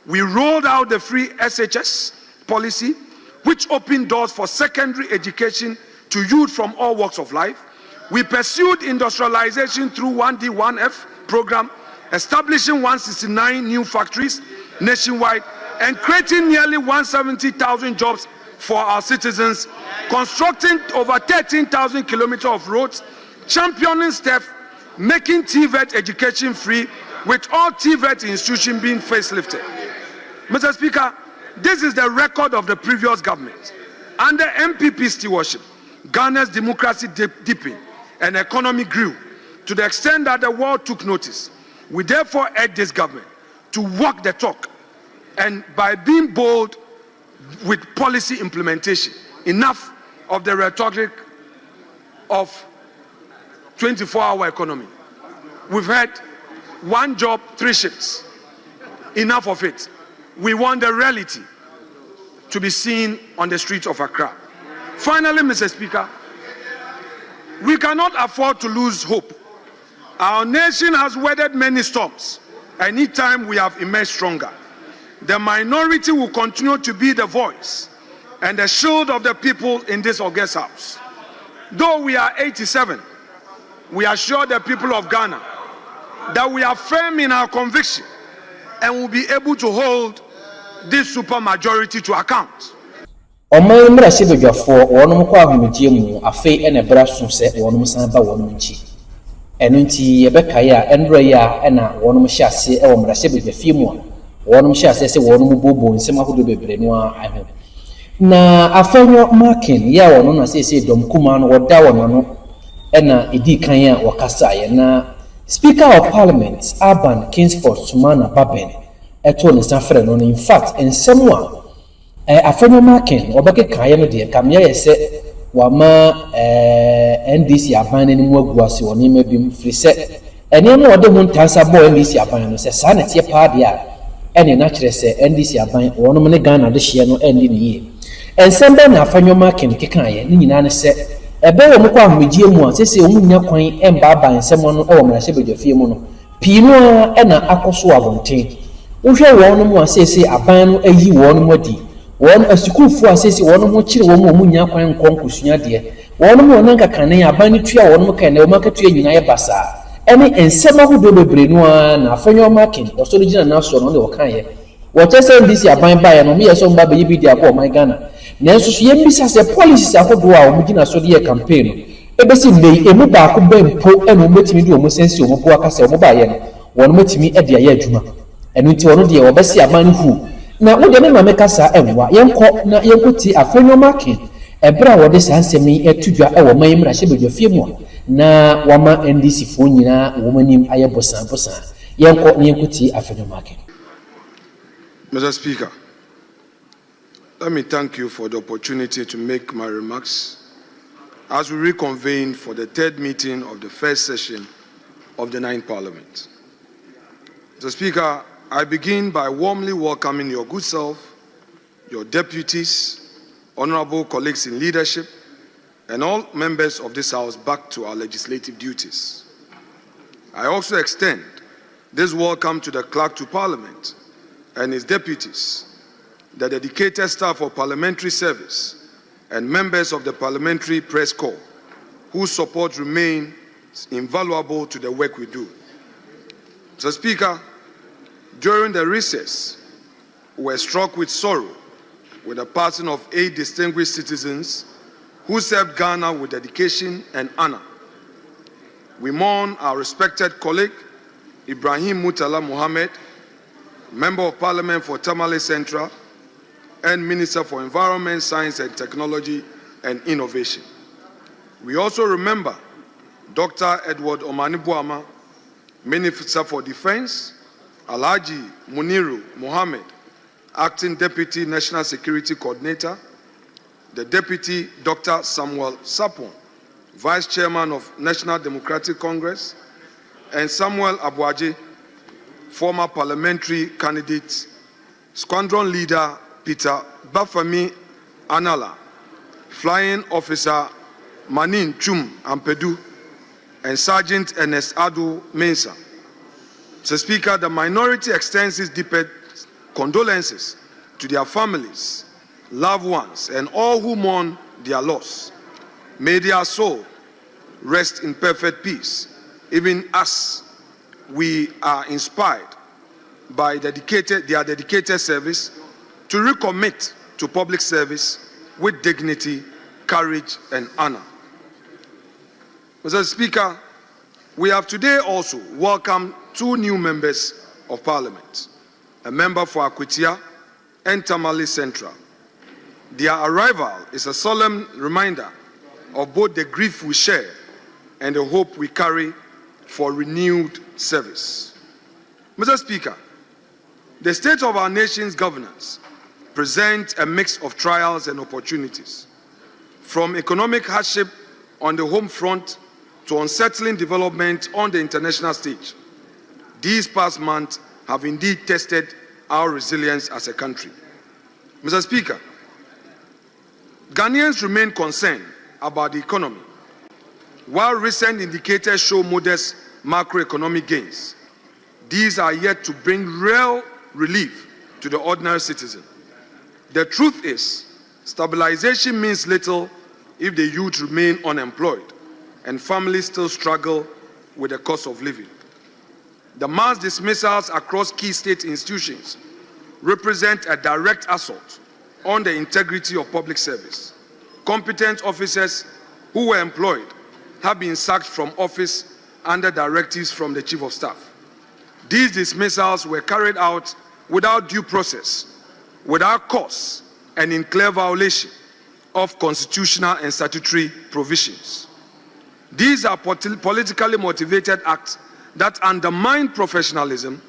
We rolled out the free SHS policy, which opened doors for secondary education to youth from all walks of life. We pursued industrialization through 1D, 1F program, establishing 169 new factories nationwide and creating nearly 170,000 jobs for our citizens, constructing over 13,000 kilometers of roads, championing STEP, making TVET education free, with all TVET institutions being facelifted. Mr. Speaker, this is the record of the previous government. Under MPP stewardship, Ghana's democracy deepened and economy grew to the extent that the world took notice. We therefore urge this government to walk the talk, and by being bold with policy implementation, enough of the rhetoric of 24-hour economy. We've had one job, 3 shifts. Enough of it. We want the reality to be seen on the streets of Accra. Finally, Mr. Speaker, we cannot afford to lose hope. Our nation has weathered many storms. Anytime we have emerged stronger. The minority will continue to be the voice and the shield of the people in this august house. Though we are 87, we assure the people of Ghana that we are firm in our conviction and will be able to hold this supermajority to account. Omai mrashibe for one kwa humjimu Afeny ene brasu se one samba one nchi. Enunti yebekaya enroya ena one mshase e mrashibe fimu one mshase se one mubobo nsema hudo bebre no aho. Na Afeny Markin ya one na se dom kuma no woda one no ena edi kan ya wakasa ye na Speaker of Parliament Urban Kingsford Sumana Baben eto ne safre no in fact ensemo Afeny Markin obake kan no de kam ya se wama NDC aban ni mu aguase woni mabim free se ene mo ode hu ntansa bo NDC aban no se sa na tie pa dia ene na kire se NDC aban wono me Ghana de hye no endi ne ye ensembe na Afeny Markin kekan ye ni nyina ne se ebe wo mkwa ahmegie mu a sese wo nya kwan emba aban semo no e wo mrahye bedwafie mu no pii no e na akoso abonten wo hwe wo no mu a sese aban no ayi wo no modi won asukufo asese won mo kire wo mo nya kwan nkonkusua de won mo nanka kanen aban ni tua won mo kan na wo makatua nyina ye basa ene ensema ho do bebre no na Afeny Markin osoro gina na so no ne wo kan ye wo tese ndisi aban ba ye no me ye so mba be yibi de abo my Ghana na so so ye mbisa se policies akodo a wo gina so de campaign ebesi lei emu ba ko bempo ene wo metimi de wo sense wo bo aka se wo ba ye no won metimi e de aye adwuma enu nti wono de wo besi aban hu na wo de me mameka sa enwa yenko na yenkoti Afeny Markin ebra wo de sansemi etudwa e wo man mrahye bedwafie mu na wama NDC fo nyina wo manim aye bosan yenko na yenkoti Afeny Markin. Mr. Speaker, let me thank you for the opportunity to make my remarks as we reconvene for the 3rd meeting of the 1st session of the 9th Parliament. Mr. Speaker, I begin by warmly welcoming your good self, your deputies, honorable colleagues in leadership, and all members of this House back to our legislative duties. I also extend this welcome to the Clerk to Parliament and his deputies, the dedicated staff of parliamentary service, and members of the Parliamentary Press Corps, whose support remains invaluable to the work we do. Mr. Speaker, during the recess, we were struck with sorrow with the passing of 8 distinguished citizens who served Ghana with dedication and honor. We mourn our respected colleague, Ibrahim Murtala Mohammed, Member of Parliament for Tamale Central, and Minister for Environment, Science and Technology and Innovation. We also remember Dr. Edward Omani-Boama, Minister for Defense, Alhaji Muniru Mohammed, Acting Deputy National Security Coordinator, the Deputy Dr. Samuel Sapon, Vice Chairman of National Democratic Congress, and Samuel Abuaje, former parliamentary candidate, Squadron Leader Peter Bafemi Anala, Flying Officer Manin Chum Ampedu, and Sergeant Ernest Adu Mensah. Mr. Speaker, the minority extends its deepest condolences to their families, loved ones, and all who mourn their loss. May their soul rest in perfect peace, even as we are inspired by their dedicated service to recommit to public service with dignity, courage, and honor. Mr. Speaker, we have today also welcomed 2 new members of Parliament, a member for Akwitia and Tamale Central. Their arrival is a solemn reminder of both the grief we share and the hope we carry for renewed service. Mr. Speaker, the state of our nation's governance presents a mix of trials and opportunities, from economic hardship on the home front to unsettling development on the international stage. These past months have indeed tested our resilience as a country. Mr. Speaker, Ghanaians remain concerned about the economy. While recent indicators show modest macroeconomic gains, these are yet to bring real relief to the ordinary citizen. The truth is, stabilization means little if the youth remain unemployed and families still struggle with the cost of living. The mass dismissals across key state institutions represent a direct assault on the integrity of public service. Competent officers who were employed have been sacked from office under directives from the Chief of Staff. These dismissals were carried out without due process, without cause, and in clear violation of constitutional and statutory provisions. These are politically motivated acts that undermine professionalism,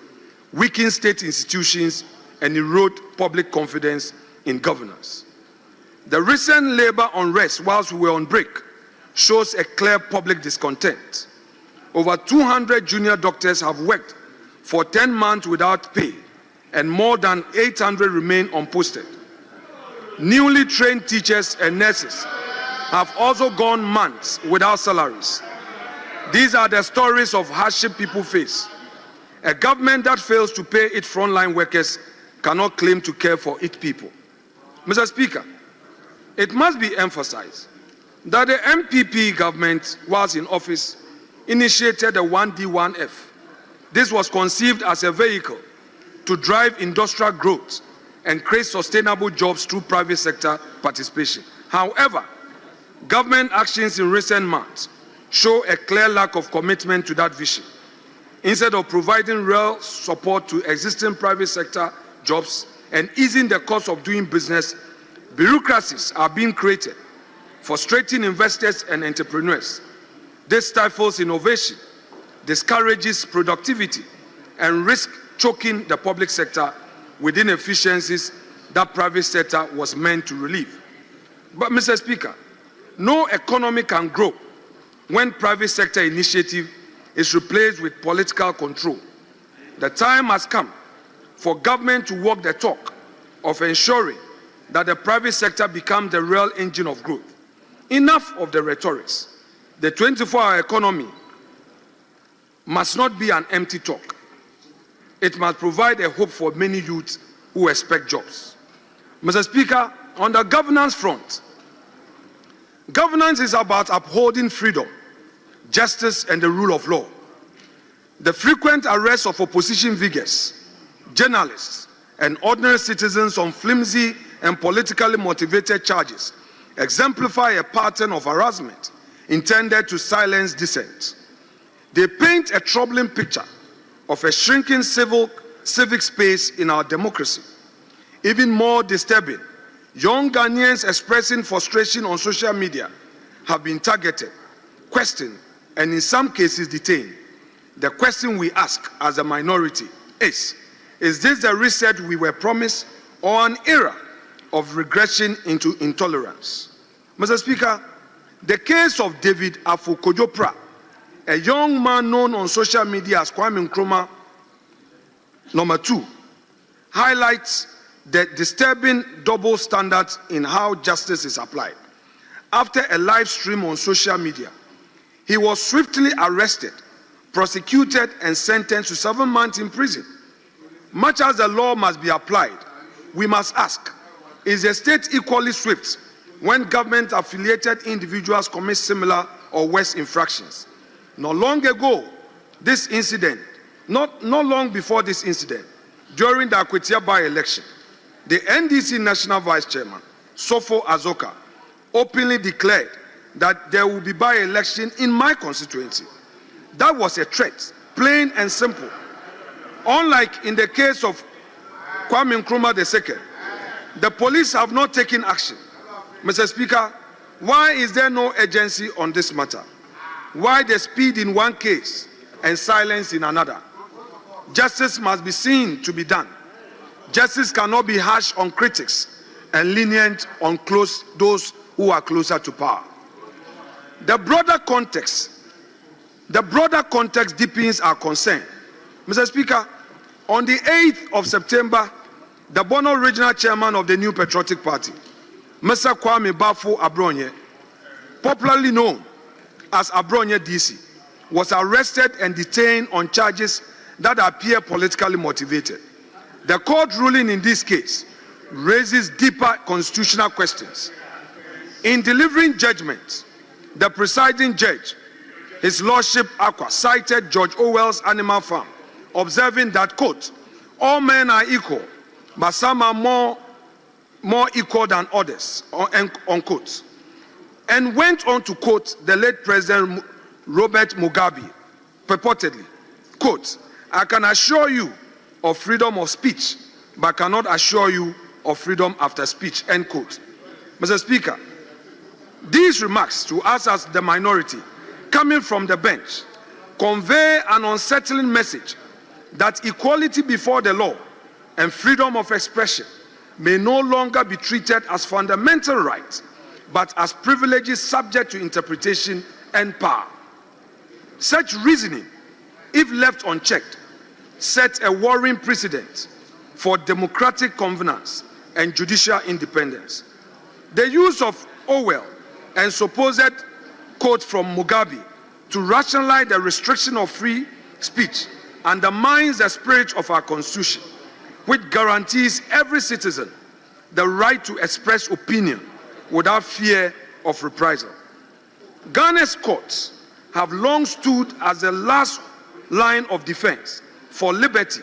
weaken state institutions, and erode public confidence in governance. The recent labor unrest whilst we were on break shows a clear public discontent. Over 200 junior doctors have worked for 10 months without pay, and more than 800 remain unposted. Newly trained teachers and nurses have also gone months without salaries. These are the stories of hardship people face. A government that fails to pay its frontline workers cannot claim to care for its people. Mr. Speaker, it must be emphasized that the MPP government, whilst in office, initiated the 1D1F. This was conceived as a vehicle to drive industrial growth and create sustainable jobs through private sector participation. However, government actions in recent months show a clear lack of commitment to that vision. Instead of providing real support to existing private sector jobs and easing the cost of doing business, bureaucracies are being created, frustrating investors and entrepreneurs. This stifles innovation, discourages productivity, and risks choking the public sector with inefficiencies that private sector was meant to relieve. But, Mr. Speaker, no economy can grow when private sector initiative is replaced with political control. The time has come for government to walk the talk of ensuring that the private sector becomes the real engine of growth. Enough of the rhetorics. The 24-hour economy must not be an empty talk. It must provide a hope for many youths who expect jobs. Mr. Speaker, on the governance front, governance is about upholding freedom, justice, and the rule of law. The frequent arrests of opposition figures, journalists, and ordinary citizens on flimsy and politically motivated charges exemplify a pattern of harassment intended to silence dissent. They paint a troubling picture of a shrinking civic space in our democracy. Even more disturbing, young Ghanaians expressing frustration on social media have been targeted, questioned, and in some cases detained. The question we ask as a minority is this the reset we were promised, or an era of regression into intolerance? Mr. Speaker, the case of David Afo-Kojo-Pra, a young man known on social media as Kwame Nkrumah #2, highlights the disturbing double standards in how justice is applied. After a live stream on social media, he was swiftly arrested, prosecuted, and sentenced to 7 months in prison. Much as the law must be applied, we must ask, is the state equally swift when government-affiliated individuals commit similar or worse infractions? Not long before this incident, during the Akwetia by-election, the NDC National Vice Chairman, Sofo Azoka, openly declared that there will be by-election in my constituency. That was a threat, plain and simple. Unlike in the case of Kwame Nkrumah II, the police have not taken action. Mr. Speaker, why is there no urgency on this matter? Why the speed in one case and silence in another? Justice must be seen to be done. Justice cannot be harsh on critics and lenient on those who are closer to power. The broader context deepens our concern. Mr. Speaker, on the 8th of September, the Bono Regional Chairman of the New Patriotic Party, Mr. Kwame Bafo Abronye, popularly known as Abronye DC, was arrested and detained on charges that appear politically motivated. The court ruling in this case raises deeper constitutional questions. In delivering judgment, the presiding judge, His Lordship Akwa, cited George Orwell's Animal Farm, observing that, quote, all men are equal, but some are more equal than others, unquote, and went on to quote the late President Robert Mugabe, purportedly, quote, I can assure you of freedom of speech, but cannot assure you of freedom after speech, end quote. Mr. Speaker, these remarks to us as the minority, coming from the bench, convey an unsettling message that equality before the law and freedom of expression may no longer be treated as fundamental rights, but as privileges subject to interpretation and power. Such reasoning, if left unchecked, sets a worrying precedent for democratic governance and judicial independence. The use of Orwell and supposed quote from Mugabe to rationalize the restriction of free speech undermines the spirit of our Constitution, which guarantees every citizen the right to express opinion without fear of reprisal. Ghana's courts have long stood as the last line of defense for liberty,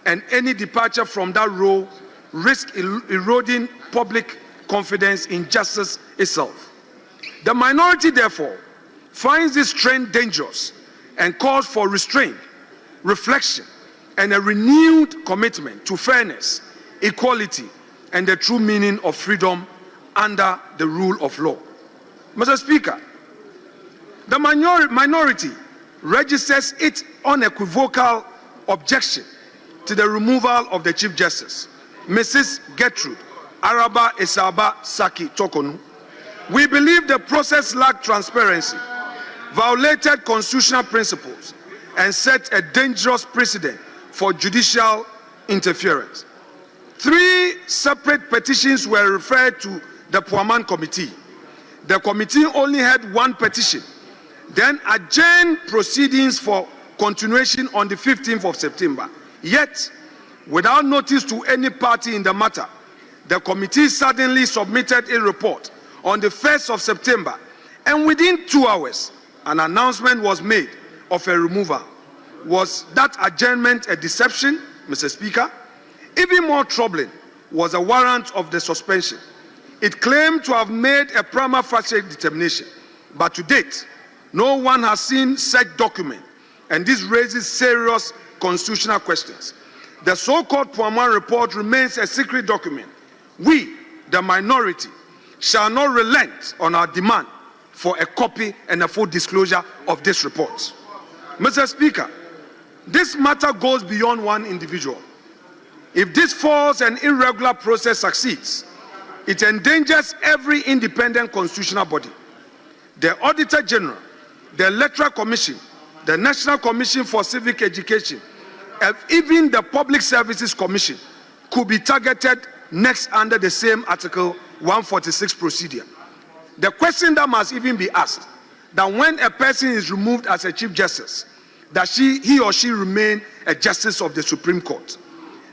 and any departure from that role risks eroding public confidence in justice itself. The minority, therefore, finds this trend dangerous and calls for restraint, reflection, and a renewed commitment to fairness, equality, and the true meaning of freedom under the rule of law. Mr. Speaker, the minority registers its unequivocal objection to the removal of the Chief Justice, Mrs. Gertrude Araba Esaba Saki Tokonu. We believe the process lacked transparency, violated constitutional principles, and set a dangerous precedent for judicial interference. 3 separate petitions were referred to the Puaman Committee. The committee only had 1 petition, then adjourned proceedings for continuation on the 15th of September. Yet, without notice to any party in the matter, the committee suddenly submitted a report on the 1st of September, and within 2 hours, an announcement was made of a removal. Was that adjournment a deception, Mr. Speaker? Even more troubling was a warrant of the suspension. It claimed to have made a prima facie determination, but to date, no one has seen such document, and this raises serious constitutional questions. The so-called Puaman report remains a secret document. We, the minority, shall not relent on our demand for a copy and a full disclosure of this report. Mr. Speaker, this matter goes beyond one individual. If this false and irregular process succeeds, it endangers every independent constitutional body. The Auditor General, the Electoral Commission, the National Commission for Civic Education, and even the Public Services Commission could be targeted next under the same Article 146 procedure. The question that must even be asked, that when a person is removed as a Chief Justice, does he or she remain a Justice of the Supreme Court?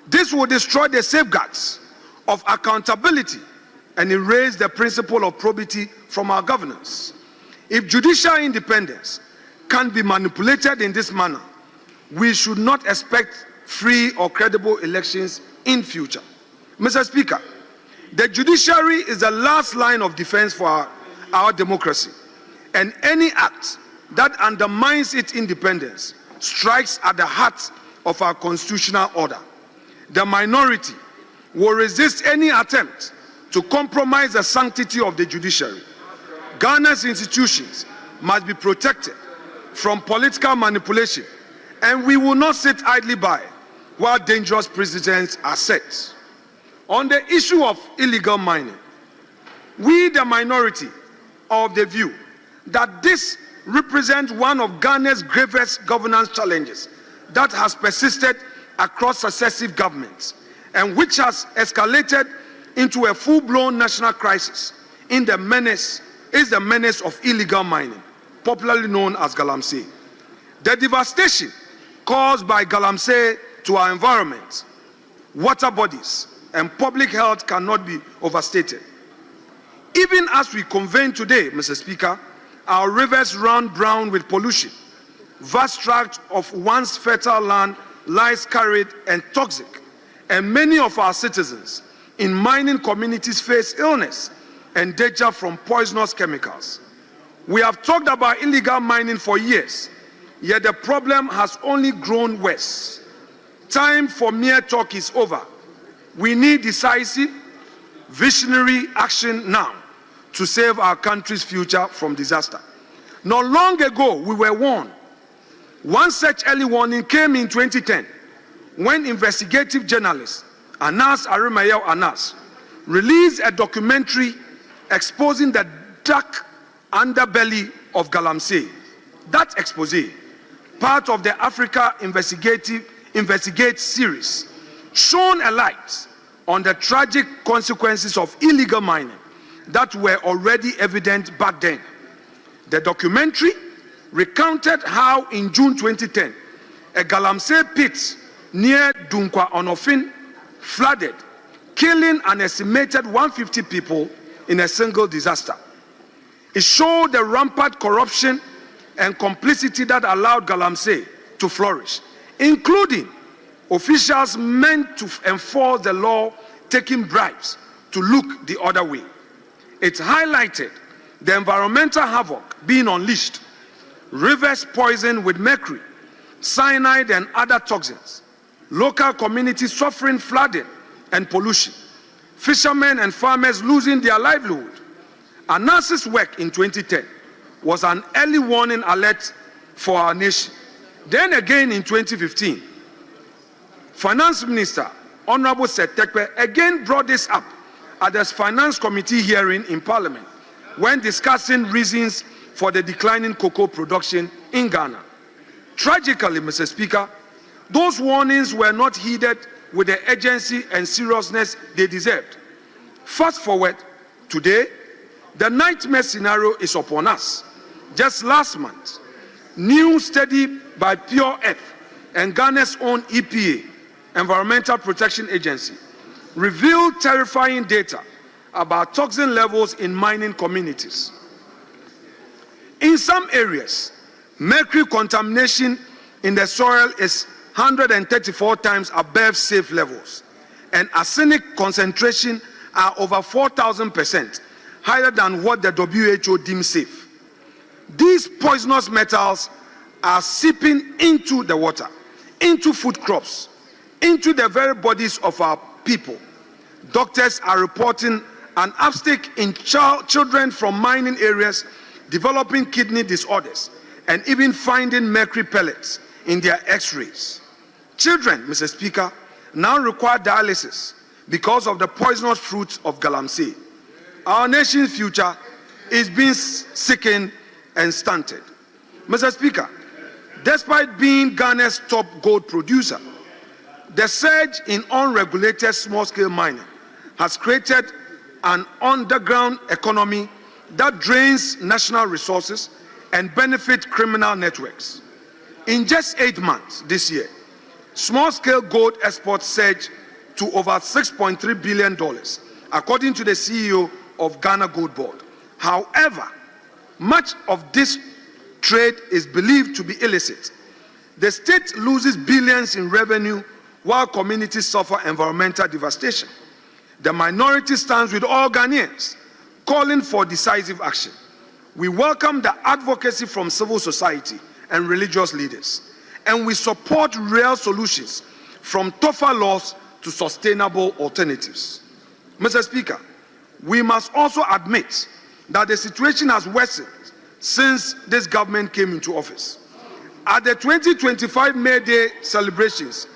This will destroy the safeguards of accountability and erase the principle of probity from our governance. If judicial independence can be manipulated in this manner, we should not expect free or credible elections in future. Mr. Speaker, the judiciary is the last line of defense for our democracy, and any act that undermines its independence strikes at the heart of our constitutional order. The minority will resist any attempt to compromise the sanctity of the judiciary. Ghana's institutions must be protected from political manipulation, and we will not sit idly by while dangerous precedents are set. On the issue of illegal mining, we, the minority, are of the view that this represents one of Ghana's gravest governance challenges that has persisted across successive governments and which has escalated into a full-blown national crisis is the menace of illegal mining, popularly known as galamsey. The devastation caused by galamsey to our environment, water bodies, and public health cannot be overstated. Even as we convene today, Mr. Speaker, our rivers run brown with pollution. Vast tracts of once fertile land lies carried and toxic, and many of our citizens in mining communities face illness and danger from poisonous chemicals. We have talked about illegal mining for years, yet the problem has only grown worse. Time for mere talk is over. We need decisive, visionary action now to save our country's future from disaster. Not long ago, we were warned. One such early warning came in 2010 when investigative journalist Anas Arimayew Anas released a documentary exposing the dark underbelly of galamsey. That expose, part of the Africa Investigate series, shone a light on the tragic consequences of illegal mining that were already evident back then. The documentary recounted how in June 2010, a galamsey pit near Dunkwa Onofin flooded, killing an estimated 150 people in a single disaster. It showed the rampant corruption and complicity that allowed galamsey to flourish, including officials meant to enforce the law taking bribes to look the other way. It highlighted the environmental havoc being unleashed, rivers poisoned with mercury, cyanide and other toxins, local communities suffering flooding and pollution, fishermen and farmers losing their livelihood. Anas's work in 2010 was an early warning alert for our nation. Then again in 2015, Finance Minister Honorable Setekpe again brought this up at the Finance Committee hearing in Parliament when discussing reasons for the declining cocoa production in Ghana. Tragically, Mr. Speaker, those warnings were not heeded with the urgency and seriousness they deserved. Fast forward, today, the nightmare scenario is upon us. Just last month, new study by Pure Earth and Ghana's own EPA, Environmental Protection Agency, revealed terrifying data about toxin levels in mining communities. In some areas, mercury contamination in the soil is 134 times above safe levels, and arsenic concentration are over 4,000% higher than what the WHO deems safe. These poisonous metals are seeping into the water, into food crops, into the very bodies of our people. Doctors are reporting an uptick in children from mining areas developing kidney disorders and even finding mercury pellets in their x-rays. Children, Mr. Speaker, now require dialysis because of the poisonous fruits of galamsey. Our nation's future is being sickened and stunted. Mr. Speaker, despite being Ghana's top gold producer, the surge in unregulated small-scale mining has created an underground economy that drains national resources and benefits criminal networks. In just 8 months this year, Small-scale gold exports surged to over $6.3 billion, according to the CEO of Ghana Gold Board. However, much of this trade is believed to be illicit. The state loses billions in revenue while communities suffer environmental devastation. The minority stands with all Ghanaians, calling for decisive action. We welcome the advocacy from civil society and religious leaders, and we support real solutions from tougher laws to sustainable alternatives. Mr. Speaker, we must also admit that the situation has worsened since this government came into office. At the 2025 May Day celebrations,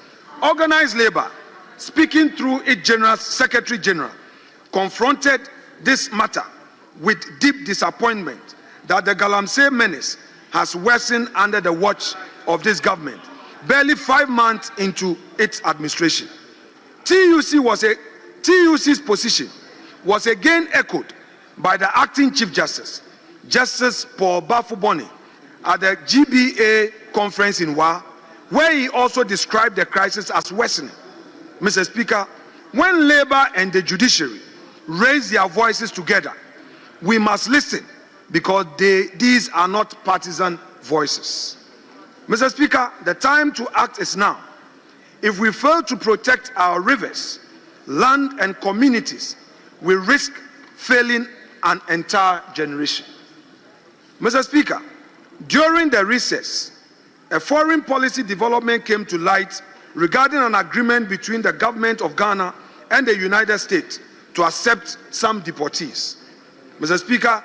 organized labor, speaking through its Secretary General, confronted this matter with deep disappointment that the Galamsey menace has worsened under the watch of this government, barely 5 months into its administration. TUC's position was again echoed by the acting Chief Justice, Justice Paul Bafuboni, at the GBA conference in Wa, where he also described the crisis as worsening. Mr. Speaker, when Labour and the judiciary raise their voices together, we must listen because these are not partisan voices. Mr. Speaker, the time to act is now. If we fail to protect our rivers, land and communities, we risk failing an entire generation. Mr. Speaker, during the recess, a foreign policy development came to light regarding an agreement between the government of Ghana and the United States to accept some deportees. Mr. Speaker,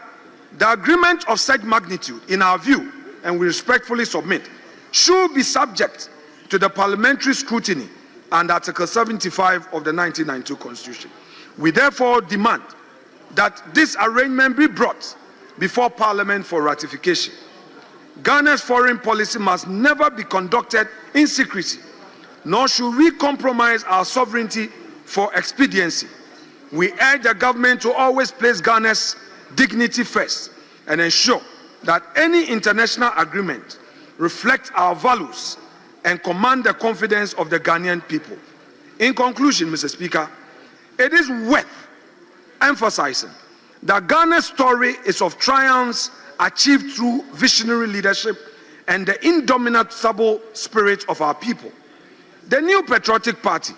the agreement of such magnitude, in our view, and we respectfully submit, should be subject to the parliamentary scrutiny under Article 75 of the 1992 Constitution. We therefore demand that this arrangement be brought before Parliament for ratification. Ghana's foreign policy must never be conducted in secrecy, nor should we compromise our sovereignty for expediency. We urge the government to always place Ghana's dignity first and ensure that any international agreement reflects our values and command the confidence of the Ghanaian people. In conclusion, Mr. Speaker, it is worth emphasizing that Ghana's story is of triumphs achieved through visionary leadership and the indomitable spirit of our people. The New Patriotic Party,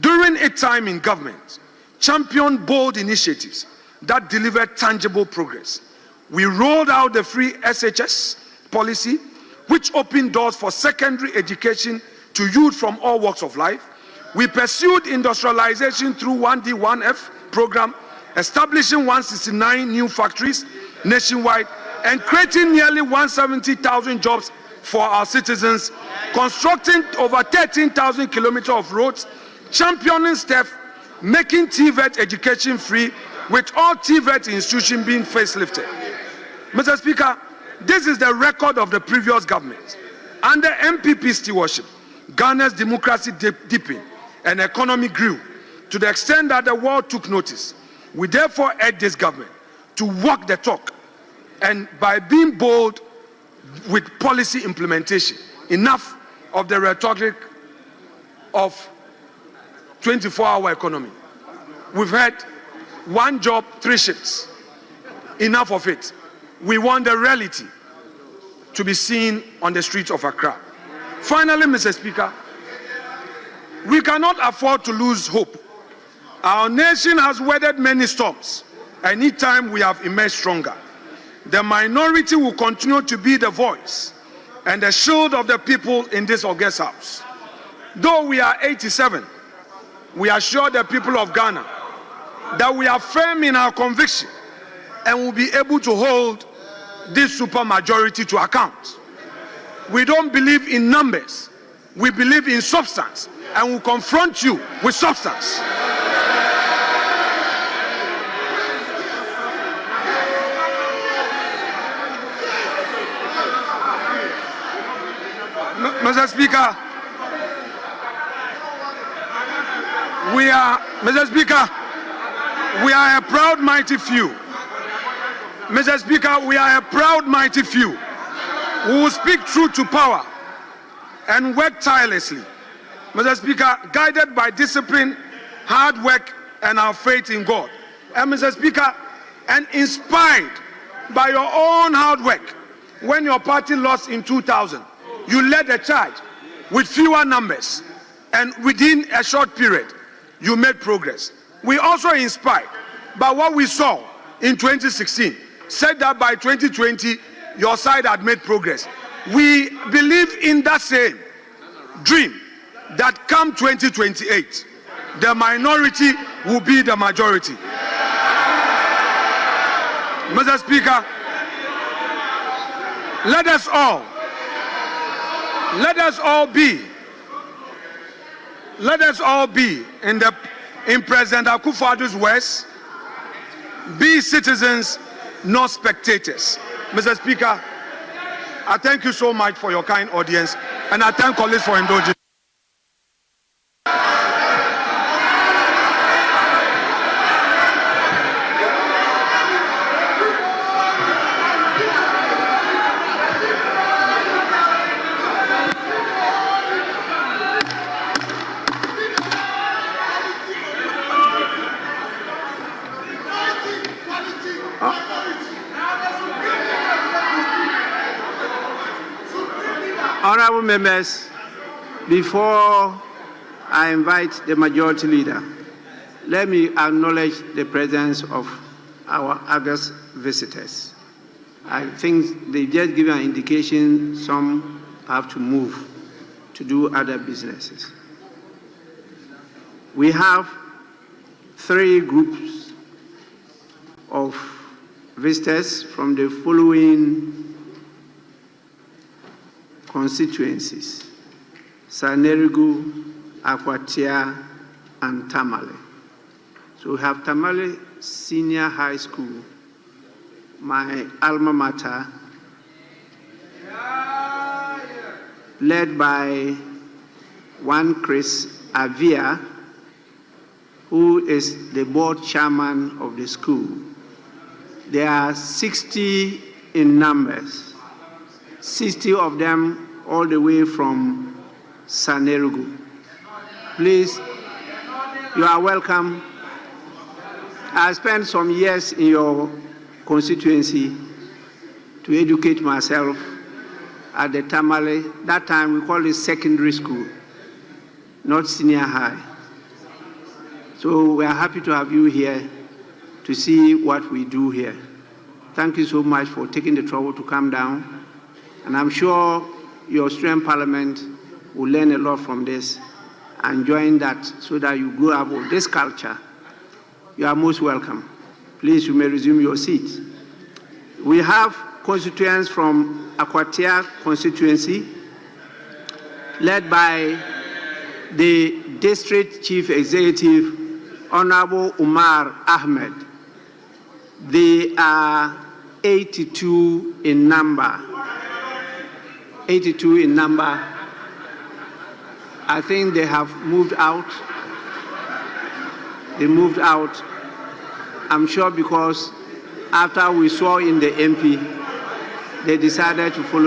during its time in government, championed bold initiatives that delivered tangible progress. We rolled out the free SHS policy, which opened doors for secondary education to youth from all walks of life. We pursued industrialization through 1D, 1F program, establishing 169 new factories nationwide and creating nearly 170,000 jobs for our citizens, constructing over 13,000 kilometers of roads, championing staff, making TVET education free, with all TVET institutions being facelifted. Mr. Speaker, this is the record of the previous government. Under MPP stewardship, Ghana's democracy deepened and economy grew to the extent that the world took notice. We therefore urge this government to walk the talk and by being bold with policy implementation. Enough of the rhetoric of 24-hour economy. We've had 1 job, 3 shifts. Enough of it. We want the reality to be seen on the streets of Accra. Finally, Mr. Speaker, we cannot afford to lose hope. Our nation has weathered many storms, and each time we have emerged stronger. The minority will continue to be the voice and the shield of the people in this august house. Though we are 87, we assure the people of Ghana that we are firm in our conviction and will be able to hold this supermajority to account. We don't believe in numbers, we believe in substance, and will confront you with substance. Mr. Speaker, we are a proud, mighty few. Mr. Speaker, we are a proud, mighty few who will speak truth to power and work tirelessly Mr. Speaker, guided by discipline, hard work, and our faith in God. And Mr. Speaker, and inspired by your own hard work, when your party lost in 2000, you led a charge with fewer numbers, and within a short period, you made progress. We also inspired by what we saw in 2016, said that by 2020, your side had made progress. We believe in that same dream that come 2028, the minority will be the majority. Mr. Speaker, let us all be in President Akufo-Addo's words, be citizens, not spectators. Mr. Speaker, I thank you so much for your kind audience, and I thank colleagues for indulging. Honorable members, before I invite the majority leader, let me acknowledge the presence of our August visitors. I think they just give an indication some have to move to do other businesses. We have 3 groups of visitors from the following constituencies: Sanerigu, Akwatia, and Tamale. So we have Tamale Senior High School, my alma mater, led by one Chris Avia, who is the board chairman of the school. There are 60 in numbers, 60 of them all the way from Sanerigu. Please, you are welcome. I spent some years in your constituency to educate myself at the Tamale. That time we called it secondary school, not senior high. So we are happy to have you here to see what we do here. Thank you so much for taking the trouble to come down. And I'm sure your student parliament will learn a lot from this and join that so that you grow up with this culture. You are most welcome. Please, you may resume your seats. We have constituents from Akwatia constituency, led by the district chief executive, Honorable Umar Ahmed. They are 82 in number. 82 in number. I think they have moved out. They moved out, I'm sure, because after we saw in the MP, they decided to follow the